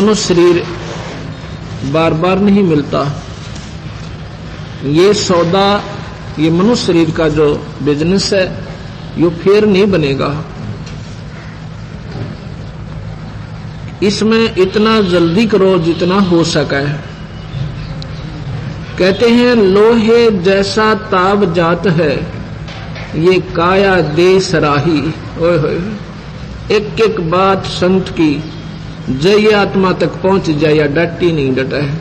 मनुष्य शरीर बार बार नहीं मिलता। ये सौदा, ये मनुष्य शरीर का जो बिजनेस है, ये फिर नहीं बनेगा। इसमें इतना जल्दी करो जितना हो सके। कहते हैं लोहे जैसा ताब जात है, ये काया दे सराही। ओए होए, एक एक बात संत की जय आत्मा तक पहुंच जाए या डटी नहीं डटा है।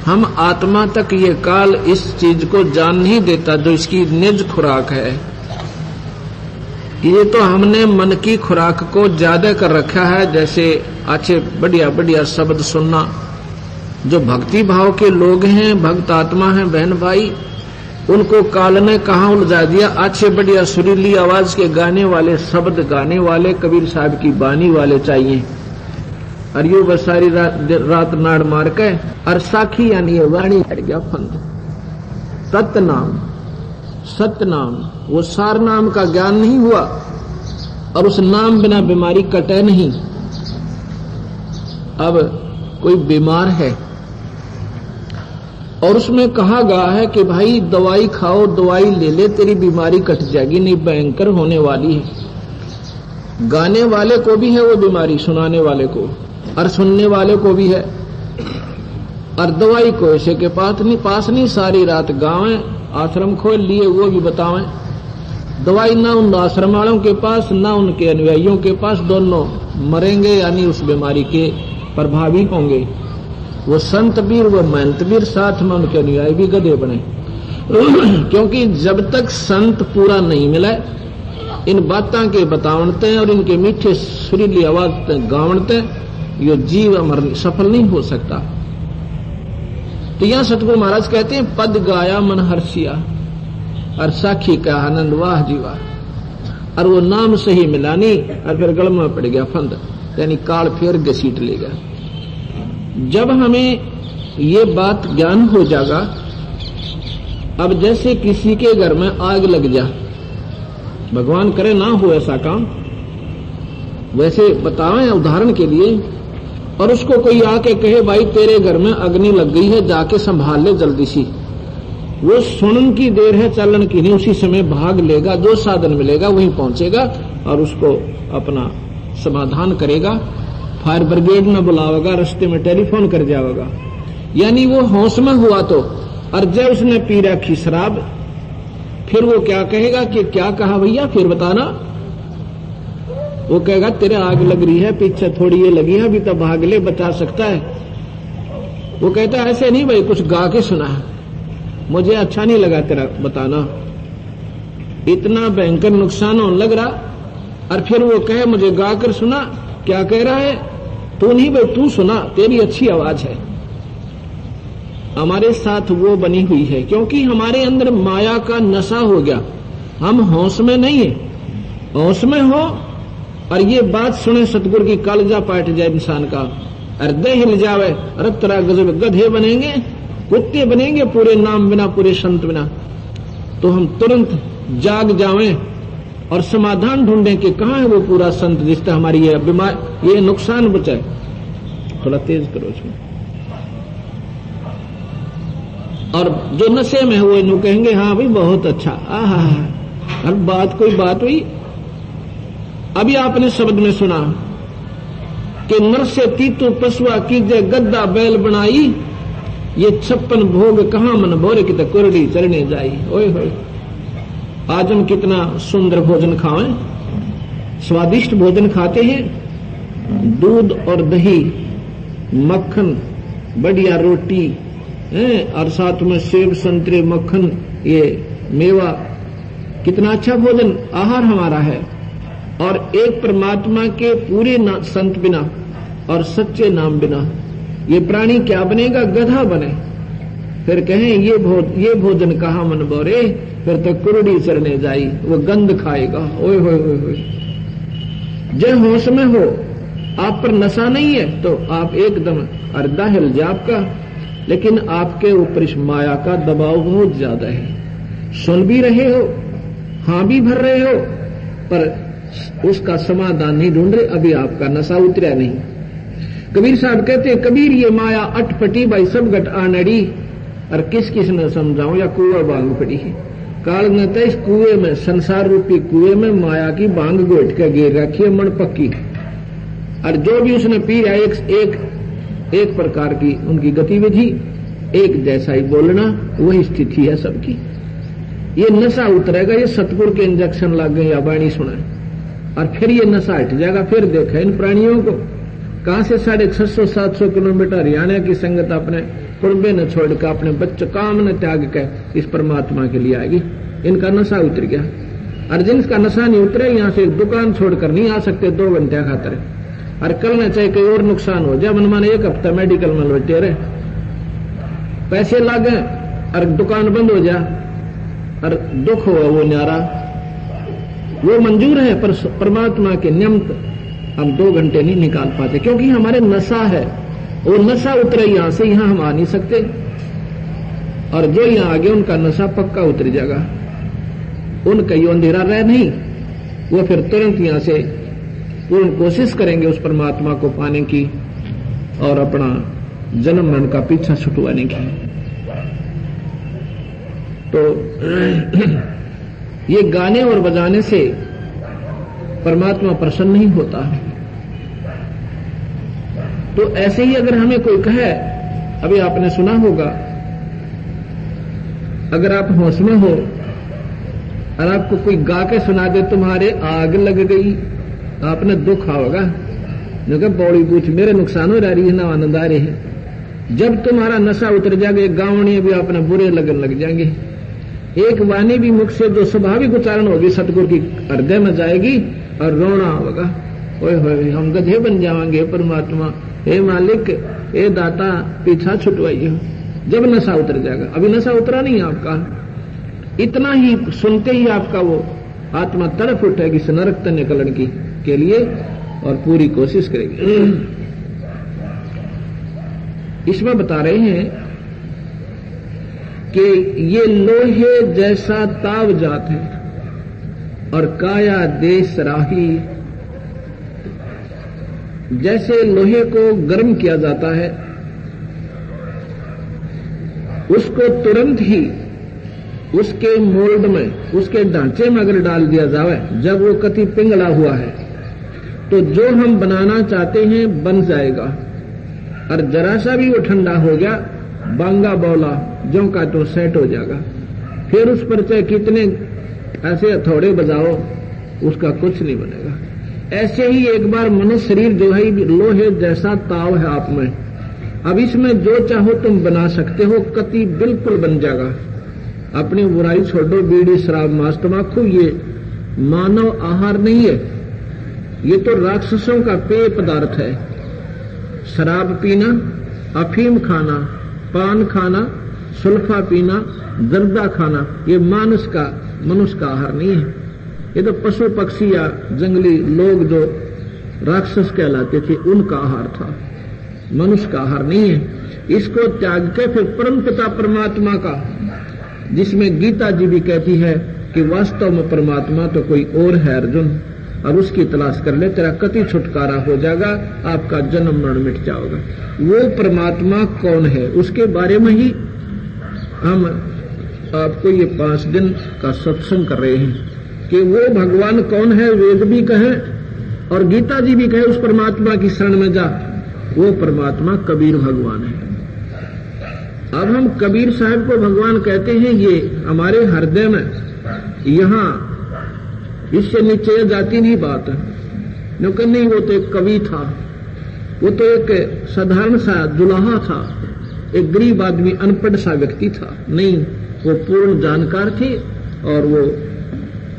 हम आत्मा तक ये काल इस चीज को जान नहीं देता जो इसकी निज खुराक है। ये तो हमने मन की खुराक को ज्यादा कर रखा है, जैसे अच्छे बढ़िया बढ़िया शब्द सुनना। जो भक्ति भाव के लोग हैं, भक्त आत्मा हैं बहन भाई, उनको काल ने कहाँ उलझा दिया। अच्छे बढ़िया सुरीली आवाज के गाने वाले, शब्द गाने वाले, कबीर साहब की बानी वाले चाहिए। और यो बस सारी रात नाड़ मार के और साखी यानी ये वाणी हट गया फंद। सतनाम, सतनाम, वो सार नाम का ज्ञान नहीं हुआ और उस नाम बिना बीमारी कटे नहीं। अब कोई बीमार है और उसमें कहा गया है कि भाई दवाई खाओ, दवाई ले ले, तेरी बीमारी कट जाएगी, नहीं भयंकर होने वाली है। गाने वाले को भी है वो बीमारी, सुनाने वाले को और सुनने वाले को भी है। और दवाई को ऐसे के पास नहीं सारी रात गावें, आश्रम खोल लिए वो भी बतावें। दवाई ना उन आश्रम वालों के पास ना उनके अनुयायियों के पास, दोनों मरेंगे यानी उस बीमारी के प्रभावी होंगे। वो संत वीर, वो महंत वीर, साथ में उनके अनुयायी भी गधे बने। क्योंकि जब तक संत पूरा नहीं मिला, इन बातों के बतावनते और इनके मीठे सुरीली आवाज गावनते, यो जीव अमर सफल नहीं हो सकता। तो यहां सतगुरु महाराज कहते हैं पद गाया मन हर्षिया और साखी का आनंद वाह जीवा। और वो नाम सही मिलानी और फिर गल में पड़ गया फंद, यानी काल फिर घसीट लेगा। जब हमें ये बात ज्ञान हो जाएगा, अब जैसे किसी के घर में आग लग जा, भगवान करे ना हो ऐसा काम, वैसे बतावें उदाहरण के लिए, और उसको कोई आके कहे भाई तेरे घर में अग्नि लग गई है, जाके संभाल ले जल्दी सी। वो सुनन की देर है, चलन की नहीं, उसी समय भाग लेगा, जो साधन मिलेगा वहीं पहुंचेगा और उसको अपना समाधान करेगा। फायर ब्रिगेड न बुलावेगा, रास्ते में टेलीफोन कर जाएगा। यानी वो होश में हुआ तो, और जब उसने पी रखी शराब, फिर वो क्या कहेगा कि क्या कहा भैया फिर बताना। वो कहेगा तेरे आग लग रही है, पीछे थोड़ी ये लगी है, अभी तो भाग ले, बचा सकता है। वो कहता है ऐसे नहीं भाई, कुछ गा के सुना है, मुझे अच्छा नहीं लगा तेरा बताना, इतना भयंकर नुकसान होने लग रहा। और फिर वो कहे मुझे गा कर सुना, क्या कह रहा है, तू नहीं भाई तू सुना, तेरी अच्छी आवाज है। हमारे साथ वो बनी हुई है, क्योंकि हमारे अंदर माया का नशा हो गया। हम होश में नहीं है, होश में हो और ये बात सुने सतगुरु की, कालजा पाट जाए इंसान का, हृदय हिल जावे, अरे तेरा गजब गधे बनेंगे, कुत्ते बनेंगे पूरे नाम बिना, पूरे संत बिना। तो हम तुरंत जाग जावें और समाधान ढूंढें कि कहां है वो पूरा संत जिससे हमारी ये बीमार, ये नुकसान बचाए। थोड़ा तेज करो इसमें। और जो नशे में है वो इन्हों कहेंगे हाँ भाई बहुत अच्छा, आहा, हर बात कोई बात हुई। अभी आपने शब्द में सुना कि नर से तीतु पशुआ कीजे गद्दा बैल बनाई, ये 56 भोग कहां मन भोरे की कुरड़ी चरने जाई। ओए होए, आज हम कितना सुंदर भोजन खाएं, स्वादिष्ट भोजन खाते हैं, दूध और दही, मक्खन, बढ़िया रोटी और साथ में सेब संतरे मक्खन, ये मेवा, कितना अच्छा भोजन आहार हमारा है। और एक परमात्मा के पूरे संत बिना और सच्चे नाम बिना ये प्राणी क्या बनेगा, गधा बने। फिर कहें ये भोजन कहा मन बोरे, फिर तो कुरड़ी चरने जाई, वो गंध खाएगा। ओए होए होए होए, जय होश में हो, आप पर नशा नहीं है तो आप एकदम अर्धा हिल जाए आपका, लेकिन आपके ऊपर इस माया का दबाव बहुत ज्यादा है। सुन भी रहे हो, हां भी भर रहे हो, पर उसका समाधान नहीं ढूंढ रहे, अभी आपका नशा उतरा नहीं। कबीर साहब कहते हैं, कबीर ये माया अटपटी भाई सब घट आनड़ी, और किस किस ने समझाऊं या कुआ बांग पड़ी है। काल ने तो इस कुएं में, संसार रूपी कुएं में माया की बांग घोट के गिर रखी है मन पक्की, और जो भी उसने पी है एक प्रकार की उनकी गतिविधि, एक जैसा ही बोलना, वही स्थिति है सबकी। ये नशा उतरेगा, ये सतगुरु के इंजेक्शन लग गए या वाणी सुना, और फिर ये नशा हट जाएगा। फिर देखा इन प्राणियों को कहां से 650-700 किलोमीटर हरियाणा की संगत अपने कुड़बे न छोड़कर, अपने बच्चों काम न त्याग कर इस परमात्मा के लिए आएगी। इनका नशा उतर गया, और जिनका नशा नहीं उतरे यहां से दुकान छोड़कर नहीं आ सकते 2 घंटे खातर, और कल न चाहे कोई और नुकसान हो जाए, मनमाने 1 हफ्ता मेडिकल में लौटे रहे, पैसे लागे और दुकान बंद हो जाए और दुख हो वो न्यारा, वो मंजूर है, पर परमात्मा के नियम हम 2 घंटे नहीं निकाल पाते, क्योंकि हमारे नशा है। वो नशा उतरे यहां से, यहां हम आ नहीं सकते, और जो यहां आगे उनका नशा पक्का उतर जाएगा, उनका ये अंधेरा रह नहीं, वो फिर तुरंत यहां से पूर्ण कोशिश करेंगे उस परमात्मा को पाने की और अपना जन्म मरण का पीछा छुटवाने की। तो ये गाने और बजाने से परमात्मा प्रसन्न नहीं होता। तो ऐसे ही अगर हमें कोई कहे, अभी आपने सुना होगा, अगर आप होश में हो और आपको कोई गा के सुना दे तुम्हारे आग लग गई, आपने दुख होगा, जो बौड़ी पूछ मेरे नुकसान हो रही है ना आनंद आ रहे हैं। जब तुम्हारा नशा उतर जाएगा, गावणी भी अपने बुरे लगन लग जाएंगे, एक वाणी भी मुख से जो स्वाभाविक उच्चारण होगी सतगुरु की हृदय में जाएगी, और रोना होगा, ओए होए हम गधे बन जाएंगे, परमात्मा हे मालिक हे दाता पीछा छुटवाइए। जब नशा उतर जाएगा, अभी नशा उतरा नहीं आपका, इतना ही सुनते ही आपका वो आत्मा तड़प उठेगी इस नरक से निकलने की के लिए, और पूरी कोशिश करेगी। इसमें बता रहे हैं कि ये लोहे जैसा ताव जात है और काया देश राही। जैसे लोहे को गर्म किया जाता है, उसको तुरंत ही उसके मोल्ड में, उसके ढांचे में अगर डाल दिया जाए, जब वो कति पिंगला हुआ है, तो जो हम बनाना चाहते हैं बन जाएगा, और जरा सा भी वो ठंडा हो गया, बांगा बौला जो का तो सेट हो जाएगा। फिर उस पर चाहे कितने ऐसे हथौड़े बजाओ, उसका कुछ नहीं बनेगा। ऐसे ही एक बार मनुष्य शरीर जो है लोहे जैसा ताव है आप में, अब इसमें जो चाहो तुम बना सकते हो, कति बिल्कुल बन जाएगा। अपनी बुराई छोड़ो, बीड़ी शराब मांस तम्बाकू ये मानव आहार नहीं है, ये तो राक्षसों का पेय पदार्थ है। शराब पीना, अफीम खाना, पान खाना, सुल्फा पीना, जर्दा खाना, ये मनुष्य का आहार नहीं है। ये तो पशु पक्षी या जंगली लोग जो राक्षस कहलाते थे उनका आहार था, मनुष्य का आहार नहीं है। इसको त्याग के फिर परम पिता परमात्मा का, जिसमें गीता जी भी कहती है कि वास्तव में परमात्मा तो कोई और है अर्जुन, और उसकी तलाश कर ले, तेरा कति छुटकारा हो जाएगा, आपका जन्म मरण मिट जाएगा। वो परमात्मा कौन है, उसके बारे में ही हम आपको ये 5 दिन का सत्संग कर रहे हैं कि वो भगवान कौन है। वेद भी कहे और गीता जी भी कहे उस परमात्मा की शरण में जा, वो परमात्मा कबीर भगवान है। अब हम कबीर साहब को भगवान कहते हैं, ये हमारे हृदय में, यहां इससे नीचे जाती नहीं बात है। क्योंकि नहीं, वो तो एक कवि था, वो तो एक साधारण सा दुल्हा था, एक गरीब आदमी, अनपढ़ सा व्यक्ति था। नहीं, वो पूर्ण जानकार थे, और वो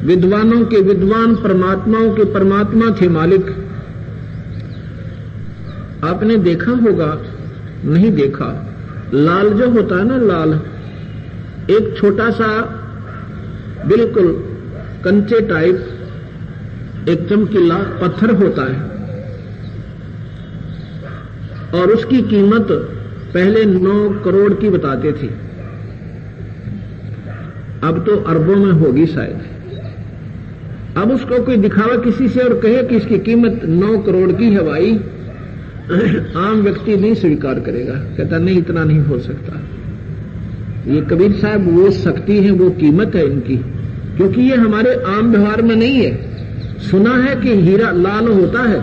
विद्वानों के विद्वान, परमात्माओं के परमात्मा थे, मालिक। आपने देखा होगा, नहीं देखा, लाल जो होता है ना, लाल एक छोटा सा बिल्कुल कंचे टाइप एक चमकीला पत्थर होता है, और उसकी कीमत पहले 9 करोड़ की बताते थे, अब तो अरबों में होगी शायद। अब उसको कोई दिखावा किसी से और कहे कि इसकी कीमत 9 करोड़ की है भाई, आम व्यक्ति नहीं स्वीकार करेगा, कहता नहीं इतना नहीं हो सकता। ये कबीर साहब वो शक्ति है, वो कीमत है इनकी, क्योंकि ये हमारे आम व्यवहार में नहीं है। सुना है कि हीरा लाल होता है,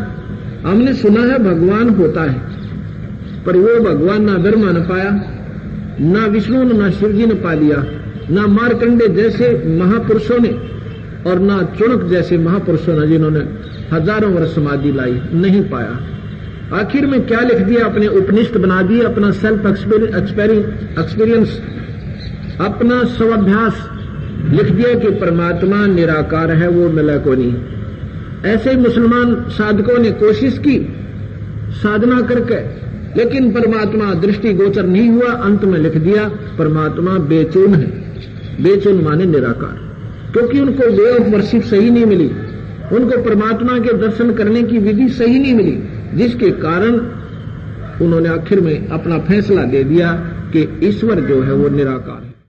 हमने सुना है भगवान होता है, पर वो भगवान ना ब्रह्मा ने पाया, ना विष्णु ने, ना शिव जी ने पा लिया, ना मार्कंडे जैसे महापुरुषों ने और ना चुनक जैसे महापुरुषों ने जिन्होंने हजारों वर्ष समाधि लाई, नहीं पाया। आखिर में क्या लिख दिया, अपने उपनिषद बना दिए, अपना सेल्फ एक्सपीरियंस, अपना स्वाभ्यास लिख दिया कि परमात्मा निराकार है, वो मिला को नहीं। ऐसे ही मुसलमान साधकों ने कोशिश की साधना करके, लेकिन परमात्मा दृष्टि गोचर नहीं हुआ। अंत में लिख दिया परमात्मा बेचून है, बेचून माने निराकार, क्योंकि उनको वे ऑफ वर्शिप सही नहीं मिली, उनको परमात्मा के दर्शन करने की विधि सही नहीं मिली, जिसके कारण उन्होंने आखिर में अपना फैसला दे दिया कि ईश्वर जो है वो निराकार है।